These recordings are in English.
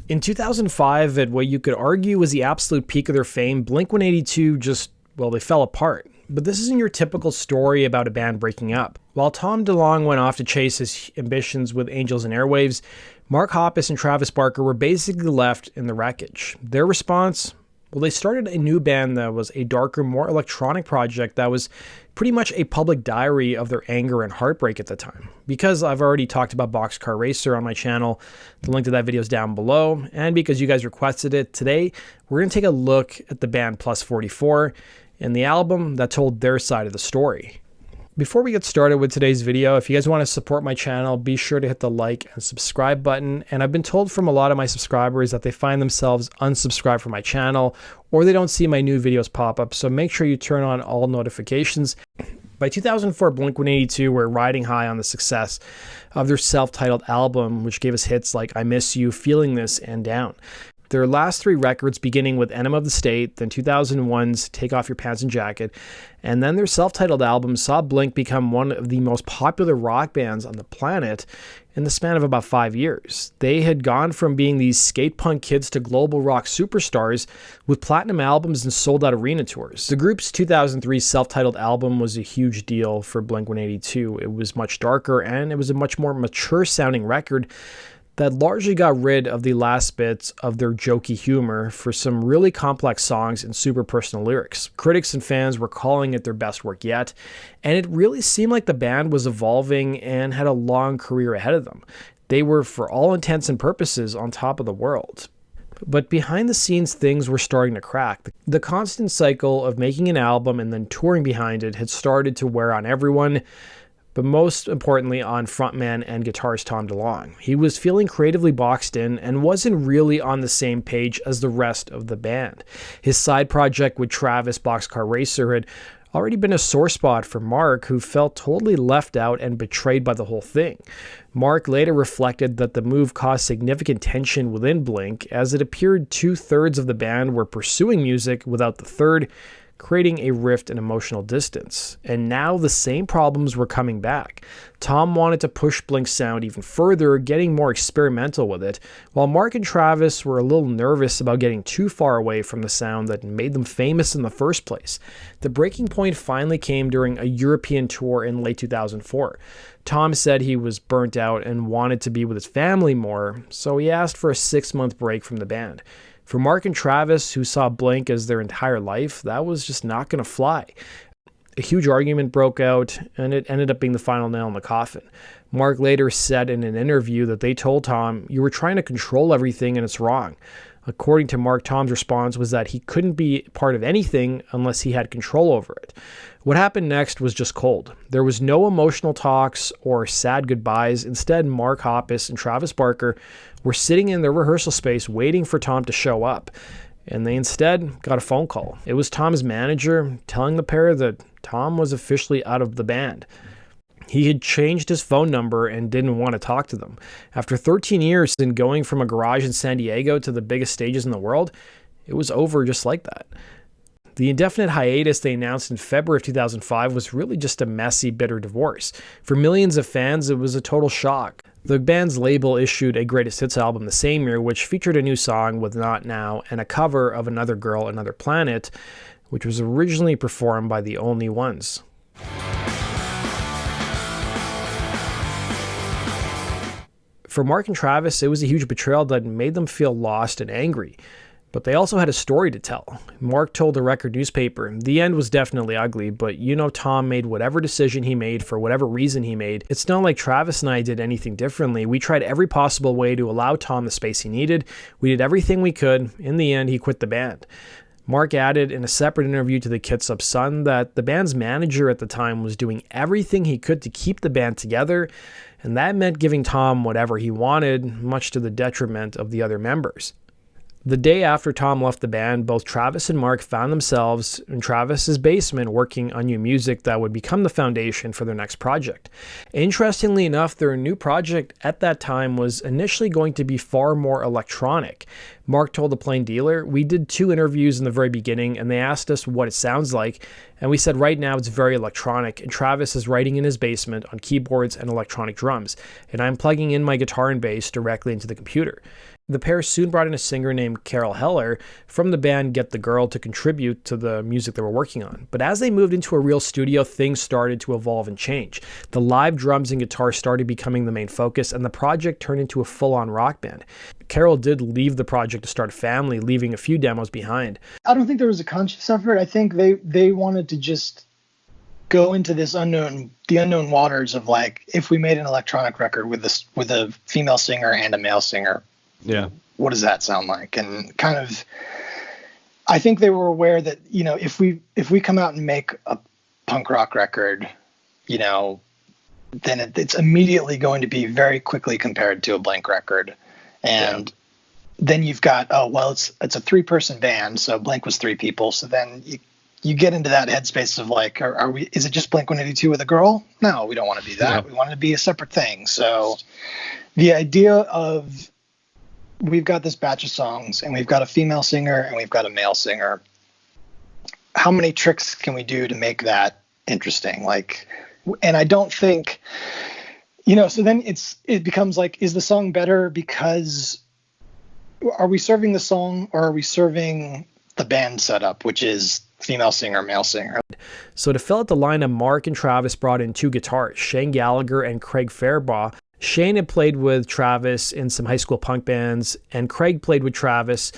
In 2005, at what you could argue was the absolute peak of their fame, Blink-182 just, well, they fell apart. But this isn't your typical story about a band breaking up. While Tom DeLonge went off to chase his ambitions with Angels Airwaves, Mark Hoppus and Travis Barker were basically left in the wreckage. Their response? Well, they started a new band that was a darker, more electronic project that was pretty much a public diary of their anger and heartbreak at the time. Because I've already talked about Boxcar Racer on my channel, the link to that video is down below, and because you guys requested it, today we're going to take a look at the band Plus 44 and the album that told their side of the story. Before we get started with today's video, if you guys want to support my channel, be sure to hit the like and subscribe button. And I've been told from a lot of my subscribers that they find themselves unsubscribed from my channel or they don't see my new videos pop up. So make sure you turn on all notifications. By 2004, Blink-182 were riding high on the success of their self-titled album, which gave us hits like I Miss You, Feeling This, and Down. Their last three records, beginning with Enema of the State, then 2001's Take Off Your Pants and Jacket, and then their self-titled album, saw Blink become one of the most popular rock bands on the planet in the span of about 5 years. They had gone from being these skate punk kids to global rock superstars with platinum albums and sold-out arena tours. The group's 2003 self-titled album was a huge deal for Blink-182. It was much darker, and it was a much more mature-sounding record that largely got rid of the last bits of their jokey humor for some really complex songs and super personal lyrics. Critics and fans were calling it their best work yet, and it really seemed like the band was evolving and had a long career ahead of them. They were, for all intents and purposes, on top of the world. But behind the scenes, things were starting to crack. The constant cycle of making an album and then touring behind it had started to wear on everyone, but most importantly on frontman and guitarist Tom DeLonge. He was feeling creatively boxed in and wasn't really on the same page as the rest of the band. His side project with Travis, Boxcar Racer, had already been a sore spot for Mark, who felt totally left out and betrayed by the whole thing. Mark later reflected that the move caused significant tension within Blink, as it appeared 2/3 of the band were pursuing music without the third, creating a rift and emotional distance. And now the same problems were coming back. Tom wanted to push Blink's sound even further, getting more experimental with it, while Mark and Travis were a little nervous about getting too far away from the sound that made them famous in the first place. The breaking point finally came during a European tour in late 2004. Tom said he was burnt out and wanted to be with his family more, so he asked for a 6-month break from the band. For Mark and Travis, who saw Blink as their entire life, that was just not going to fly. A huge argument broke out, and it ended up being the final nail in the coffin. Mark later said in an interview that they told Tom, "You were trying to control everything and it's wrong." According to Mark, Tom's response was that he couldn't be part of anything unless he had control over it. What happened next was just cold. There was no emotional talks or sad goodbyes. Instead, Mark Hoppus and Travis Barker were sitting in their rehearsal space waiting for Tom to show up, and they instead got a phone call. It was Tom's manager telling the pair that Tom was officially out of the band. He had changed his phone number and didn't want to talk to them. After 13 years and going from a garage in San Diego to the biggest stages in the world, it was over just like that. The indefinite hiatus they announced in February of 2005 was really just a messy, bitter divorce. For millions of fans, it was a total shock. The band's label issued a greatest hits album the same year, which featured a new song with Not Now and a cover of Another Girl, Another Planet, which was originally performed by the Only Ones. For Mark and Travis, it was a huge betrayal that made them feel lost and angry. But they also had a story to tell. Mark told the record newspaper, "The end was definitely ugly, but Tom made whatever decision he made for whatever reason he made. It's not like Travis and I did anything differently. We tried every possible way to allow Tom the space he needed. We did everything we could. In the end, he quit the band." Mark added in a separate interview to the Kitsap Sun that the band's manager at the time was doing everything he could to keep the band together, and that meant giving Tom whatever he wanted, much to the detriment of the other members. The day after Tom left the band, both Travis and Mark found themselves in Travis's basement working on new music that would become the foundation for their next project. Interestingly enough, their new project at that time was initially going to be far more electronic. Mark told the Plain Dealer, "We did 2 interviews in the very beginning and they asked us what it sounds like, and we said right now it's very electronic, and Travis is writing in his basement on keyboards and electronic drums, and I'm plugging in my guitar and bass directly into the computer." The pair soon brought in a singer named Carol Heller from the band Get the Girl to contribute to the music they were working on. But as they moved into a real studio, things started to evolve and change. The live drums and guitar started becoming the main focus, and the project turned into a full-on rock band. Carol did leave the project to start a family, leaving a few demos behind. I don't think there was a conscious effort. I think they wanted to just go into the unknown waters of, like, if we made an electronic record with a female singer and a male singer, yeah, what does that sound like? And kind of, I think they were aware that, if we come out and make a punk rock record, then it's immediately going to be very quickly compared to a Blink record. And then you've got, it's a 3-person band. So Blink was 3 people. So then you get into that headspace of, like, is it just Blink-182 with a girl? No, we don't want to be that. Yeah. We want it to be a separate thing. So the idea of, we've got this batch of songs and we've got a female singer and we've got a male singer. How many tricks can we do to make that interesting? Like, and I don't think, so then it becomes like, is the song better because are we serving the song or are we serving the band setup, which is female singer, male singer? So to fill out the lineup, Mark and Travis brought in 2 guitarists, Shane Gallagher and Craig Fairbaugh. Shane had played with Travis in some high school punk bands, and Craig played with Travis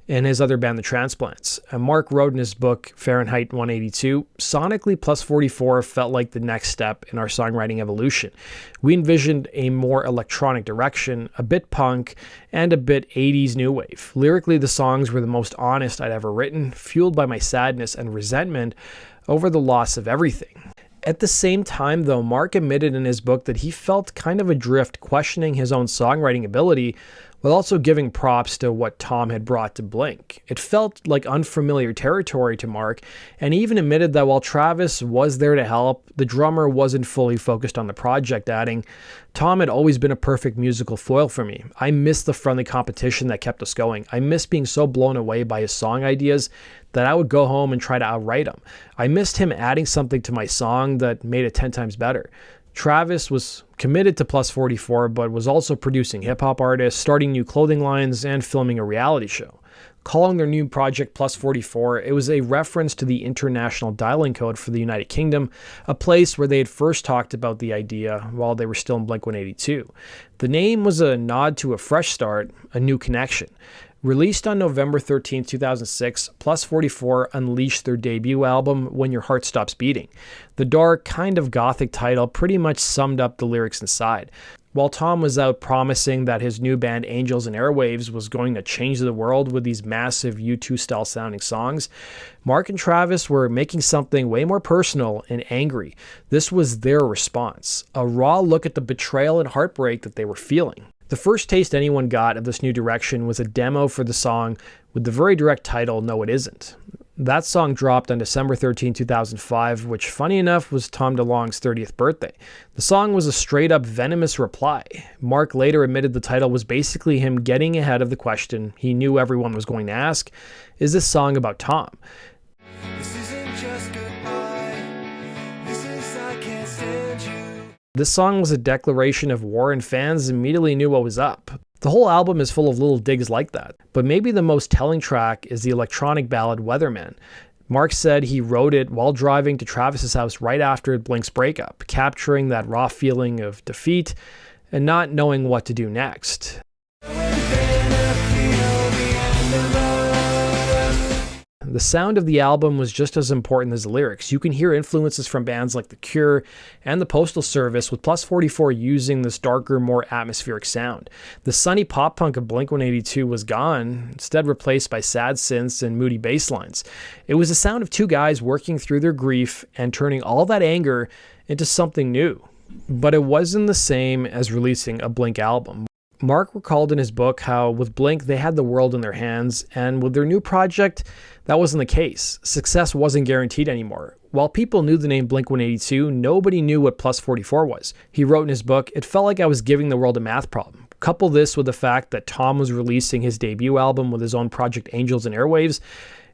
in his other band, The Transplants. And Mark wrote in his book, Fahrenheit 182, sonically Plus 44 felt like the next step in our songwriting evolution. We envisioned a more electronic direction, a bit punk, and a bit 80s new wave. Lyrically, the songs were the most honest I'd ever written, fueled by my sadness and resentment over the loss of everything. At the same time, though, Mark admitted in his book that he felt kind of adrift, questioning his own songwriting ability, while also giving props to what Tom had brought to Blink. It felt like unfamiliar territory to Mark, and he even admitted that while Travis was there to help, the drummer wasn't fully focused on the project, adding, "Tom had always been a perfect musical foil for me. I miss the friendly competition that kept us going. I miss being so blown away by his song ideas that I would go home and try to outwrite him. I missed him adding something to my song that made it 10 times better." Travis was committed to Plus 44, but was also producing hip-hop artists, starting new clothing lines, and filming a reality show. Calling their new project Plus 44, it was a reference to the international dialing code for the United Kingdom, a place where they had first talked about the idea while they were still in Blink-182. The name was a nod to a fresh start, a new connection. Released on November 13, 2006, Plus 44 unleashed their debut album, When Your Heart Stops Beating. The dark, kind of gothic title pretty much summed up the lyrics inside. While Tom was out promising that his new band Angels Airwaves was going to change the world with these massive U2-style sounding songs, Mark and Travis were making something way more personal and angry. This was their response, a raw look at the betrayal and heartbreak that they were feeling. The first taste anyone got of this new direction was a demo for the song with the very direct title, No It Isn't. That song dropped on December 13, 2005, which, funny enough, was Tom DeLonge's 30th birthday. The song was a straight-up venomous reply. Mark later admitted the title was basically him getting ahead of the question he knew everyone was going to ask, is this song about Tom? This song was a declaration of war, and fans immediately knew what was up. The whole album is full of little digs like that, but maybe the most telling track is the electronic ballad Weatherman. Mark said he wrote it while driving to Travis's house right after Blink's breakup, capturing that raw feeling of defeat and not knowing what to do next. The sound of the album was just as important as the lyrics. You can hear influences from bands like The Cure and the Postal Service, with Plus 44 using this darker, more atmospheric sound. The sunny pop-punk of Blink-182 was gone, instead replaced by sad synths and moody bass lines. It was the sound of 2 guys working through their grief and turning all that anger into something new. But it wasn't the same as releasing a Blink album. Mark recalled in his book how with Blink they had the world in their hands, and with their new project, that wasn't the case. Success wasn't guaranteed anymore. While people knew the name Blink-182, nobody knew what Plus 44 was. He wrote in his book, "It felt like I was giving the world a math problem." Couple this with the fact that Tom was releasing his debut album with his own project Angels Airwaves,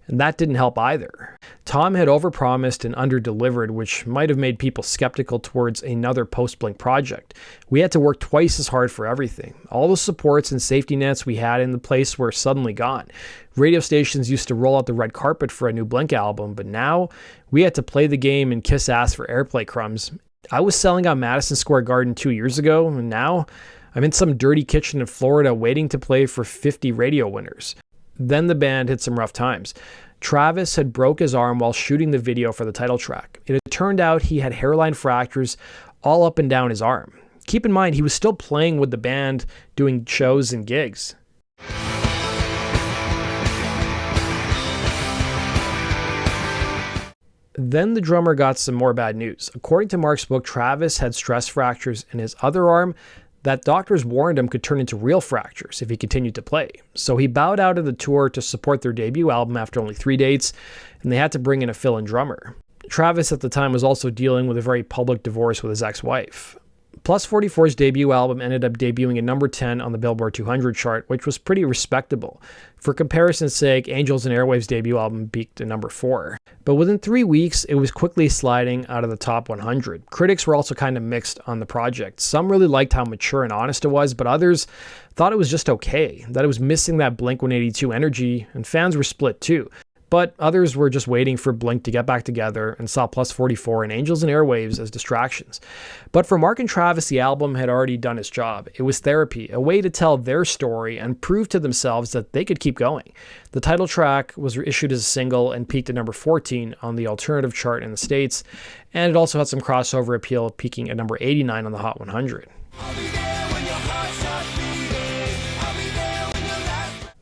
And that didn't help either. Tom had overpromised and underdelivered, which might have made people skeptical towards another post-Blink project. We had to work twice as hard for everything. All the supports and safety nets we had in the place were suddenly gone. Radio stations used to roll out the red carpet for a new Blink album, but now we had to play the game and kiss ass for airplay crumbs. I was selling out Madison Square Garden 2 years ago, and now I'm in some dirty kitchen in Florida waiting to play for 50 radio winners. Then the band hit some rough times. Travis had broke his arm while shooting the video for the title track. It had turned out he had hairline fractures all up and down his arm. Keep in mind, he was still playing with the band, doing shows and gigs. Then the drummer got some more bad news. According to Mark's book, Travis had stress fractures in his other arm that doctors warned him could turn into real fractures if he continued to play. So he bowed out of the tour to support their debut album after only 3 dates, and they had to bring in a fill-in drummer. Travis at the time was also dealing with a very public divorce with his ex-wife. Plus 44's debut album ended up debuting at number 10 on the Billboard 200 chart, which was pretty respectable. For comparison's sake, Angels Airwaves' debut album peaked at number 4. But within 3 weeks, it was quickly sliding out of the top 100. Critics were also kind of mixed on the project. Some really liked how mature and honest it was, but others thought it was just okay, that it was missing that Blink-182 energy, and fans were split too. But others were just waiting for Blink to get back together and saw Plus 44 and Angels and Airwaves as distractions. But for Mark and Travis, the album had already done its job. It was therapy, a way to tell their story and prove to themselves that they could keep going. The title track was issued as a single and peaked at number 14 on the alternative chart in the States, and it also had some crossover appeal, peaking at number 89 on the Hot 100.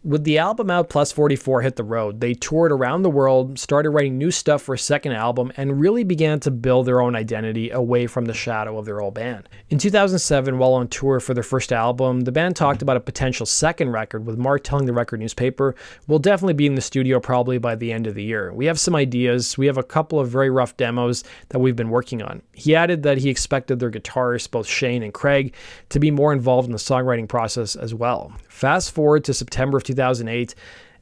With the album out, Plus 44 hit the road. They toured around the world, started writing new stuff for a second album, and really began to build their own identity away from the shadow of their old band. In 2007, while on tour for their first album, the band talked about a potential second record, with Mark telling the record newspaper, "We'll definitely be in the studio probably by the end of the year. We have some ideas. We have a couple of very rough demos that we've been working on." He added that he expected their guitarists, both Shane and Craig, to be more involved in the songwriting process as well. Fast forward to September of 2008.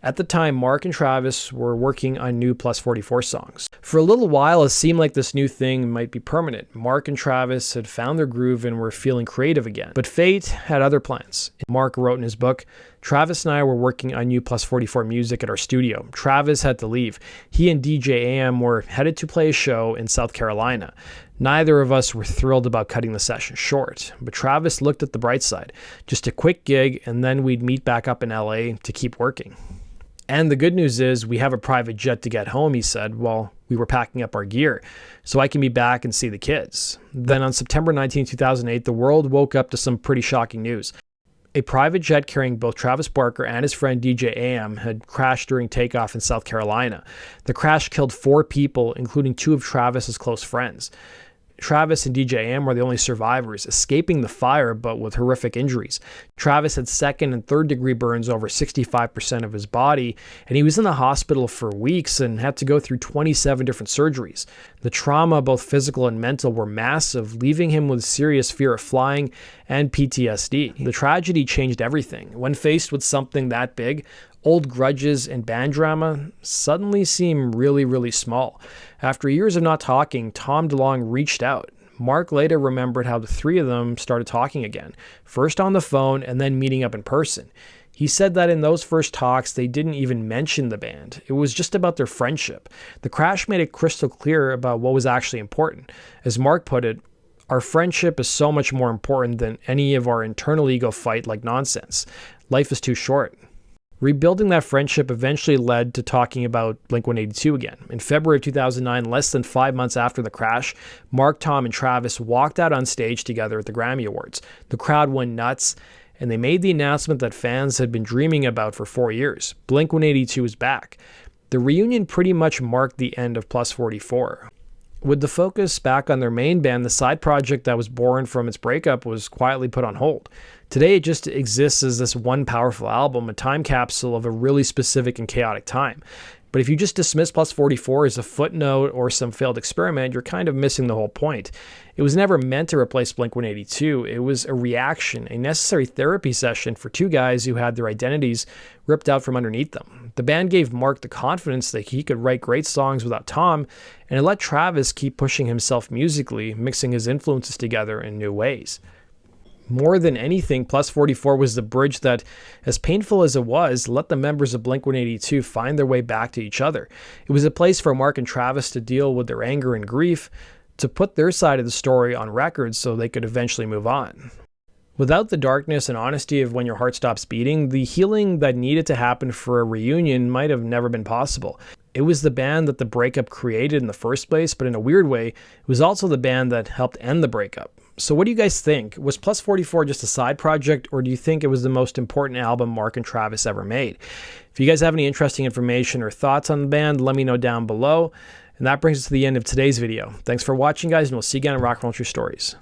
At the time, Mark and Travis were working on new Plus 44 songs. For a little while, it seemed like this new thing might be permanent. Mark and Travis had found their groove and were feeling creative again. But fate had other plans. Mark wrote in his book, "Travis and I were working on new Plus 44 music at our studio. Travis had to leave. He and DJ AM were headed to play a show in South Carolina. Neither of us were thrilled about cutting the session short, but Travis looked at the bright side. Just a quick gig, and then we'd meet back up in LA to keep working. And the good news is we have a private jet to get home," he said, while we were packing up our gear, "so I can be back and see the kids." Then on September 19, 2008, the world woke up to some pretty shocking news. A private jet carrying both Travis Barker and his friend DJ AM had crashed during takeoff in South Carolina. The crash killed 4 people, including 2 of Travis's close friends. Travis and DJ AM were the only survivors, escaping the fire but with horrific injuries. Travis had 2nd and 3rd degree burns over 65% of his body, and he was in the hospital for weeks and had to go through 27 different surgeries. The trauma, both physical and mental, were massive, leaving him with serious fear of flying and PTSD. The tragedy changed everything. When faced with something that big, old grudges and band drama suddenly seem really, really small. After years of not talking, Tom DeLonge reached out. Mark later remembered how the 3 of them started talking again, first on the phone and then meeting up in person. He said that in those first talks, they didn't even mention the band. It was just about their friendship. The crash made it crystal clear about what was actually important. As Mark put it, "Our friendship is so much more important than any of our internal ego fight like nonsense. Life is too short." Rebuilding that friendship eventually led to talking about Blink-182 again. In February of 2009, less than 5 months after the crash, Mark, Tom, and Travis walked out on stage together at the Grammy Awards. The crowd went nuts, and they made the announcement that fans had been dreaming about for 4 years. Blink-182 is back. The reunion pretty much marked the end of Plus 44. With the focus back on their main band, the side project that was born from its breakup was quietly put on hold. Today, it just exists as this one powerful album, a time capsule of a really specific and chaotic time. But if you just dismiss Plus 44 as a footnote or some failed experiment, you're kind of missing the whole point. It was never meant to replace Blink-182. It was a reaction, a necessary therapy session for two guys who had their identities ripped out from underneath them. The band gave Mark the confidence that he could write great songs without Tom, and it let Travis keep pushing himself musically, mixing his influences together in new ways. More than anything, Plus 44 was the bridge that, as painful as it was, let the members of Blink-182 find their way back to each other. It was a place for Mark and Travis to deal with their anger and grief, to put their side of the story on record so they could eventually move on. Without the darkness and honesty of When Your Heart Stops Beating, the healing that needed to happen for a reunion might have never been possible. It was the band that the breakup created in the first place, but in a weird way, it was also the band that helped end the breakup. So what do you guys think? Was Plus 44 just a side project, or do you think it was the most important album Mark and Travis ever made? If you guys have any interesting information or thoughts on the band, let me know down below. And that brings us to the end of today's video. Thanks for watching, guys, and we'll see you again in Rock and Roll True Stories.